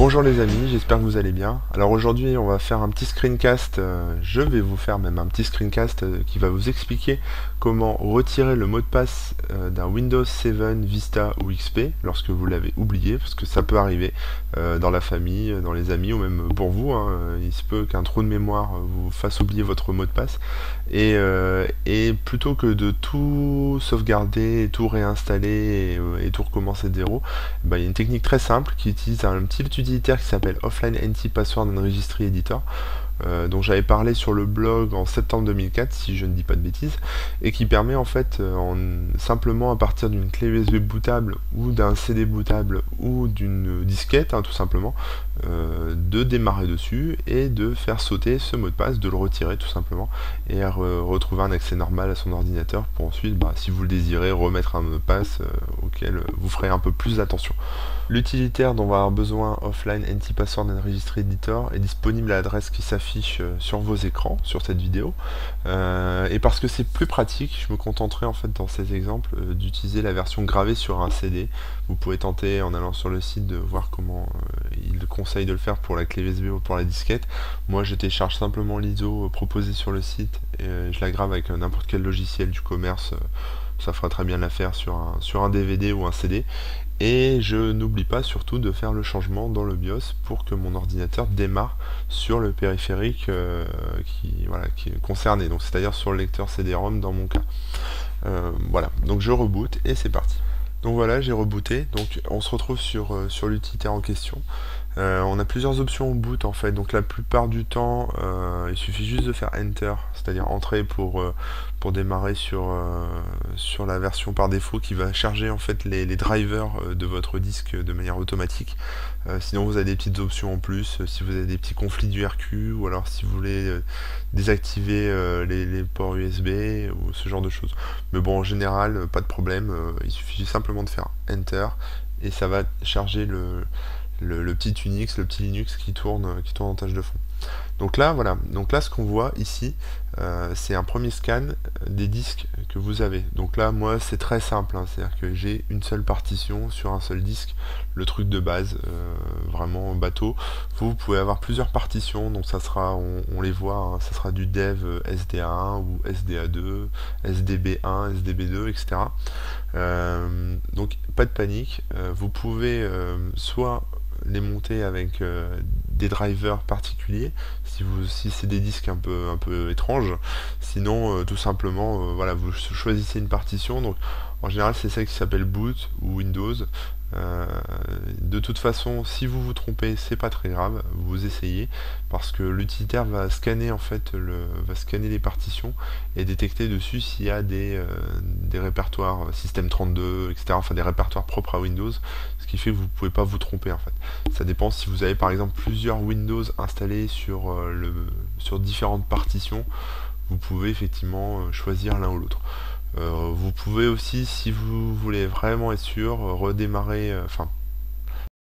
Bonjour les amis, j'espère que vous allez bien. Alors aujourd'hui on va faire un petit screencast, je vais vous faire même un petit screencast qui va vous expliquer comment retirer le mot de passe d'un Windows 7, Vista ou XP lorsque vous l'avez oublié, parce que ça peut arriver dans la famille, dans les amis ou même pour vous, hein. Il se peut qu'un trou de mémoire vous fasse oublier votre mot de passe et plutôt que de tout sauvegarder, et tout réinstaller et tout recommencer de zéro, bah, il y a une technique très simple qui utilise un petit utilitaire qui s'appelle Offline Anti-Password and Registry Editor, dont j'avais parlé sur le blog en septembre 2004 si je ne dis pas de bêtises, et qui permet en fait simplement à partir d'une clé USB bootable ou d'un CD bootable ou d'une disquette, hein, tout simplement, de démarrer dessus et de faire sauter ce mot de passe, de le retirer tout simplement et retrouver un accès normal à son ordinateur pour ensuite, si vous le désirez, remettre un mot de passe auquel vous ferez un peu plus attention. L'utilitaire dont on va avoir besoin, Offline Anti-Password and Registry Editor, est disponible à l'adresse qui s'affiche sur vos écrans, sur cette vidéo. Et parce que c'est plus pratique, je me contenterai en fait dans ces exemples d'utiliser la version gravée sur un CD. Vous pouvez tenter en allant sur le site de voir comment il conseille de le faire pour la clé USB ou pour la disquette. Moi je télécharge simplement l'ISO proposé sur le site et je la grave avec n'importe quel logiciel du commerce. Ça fera très bien l'affaire sur un DVD ou un CD. Et je n'oublie pas surtout de faire le changement dans le BIOS pour que mon ordinateur démarre sur le périphérique qui est concerné, donc c'est-à-dire sur le lecteur CD-ROM dans mon cas. Voilà, donc je reboot et c'est parti. Donc voilà, j'ai rebooté, donc on se retrouve sur l'utilitaire en question. On a plusieurs options au boot en fait, donc la plupart du temps il suffit juste de faire Enter, c'est-à-dire entrer pour démarrer sur la version par défaut qui va charger en fait les drivers de votre disque de manière automatique. Sinon vous avez des petites options en plus, si vous avez des petits conflits du RQ ou alors si vous voulez désactiver les ports USB ou ce genre de choses. Mais bon, en général, pas de problème, il suffit simplement de faire Enter et ça va charger le petit Unix, le petit Linux qui tourne en tâche de fond. Donc là, voilà. Donc là, ce qu'on voit ici, c'est un premier scan des disques que vous avez. Donc là, moi, c'est très simple, hein, c'est-à-dire que j'ai une seule partition sur un seul disque, le truc de base, vraiment bateau. Vous pouvez avoir plusieurs partitions, donc ça sera, on les voit, hein, ça sera du dev SDA1 ou SDA2, SDB1, SDB2, etc. Donc pas de panique. Vous pouvez soit les monter avec des drivers particuliers si c'est des disques un peu étranges, sinon tout simplement voilà, vous choisissez une partition. Donc en général c'est celle qui s'appelle boot ou Windows. De toute façon, si vous vous trompez, c'est pas très grave, vous essayez, parce que l'utilitaire va scanner en fait les partitions et détecter dessus s'il y a des répertoires système 32, etc. Enfin des répertoires propres à Windows, ce qui fait que vous pouvez pas vous tromper en fait. Ça dépend si vous avez par exemple plusieurs Windows installés sur différentes partitions, vous pouvez effectivement choisir l'un ou l'autre. Vous pouvez aussi, si vous voulez vraiment être sûr, redémarrer,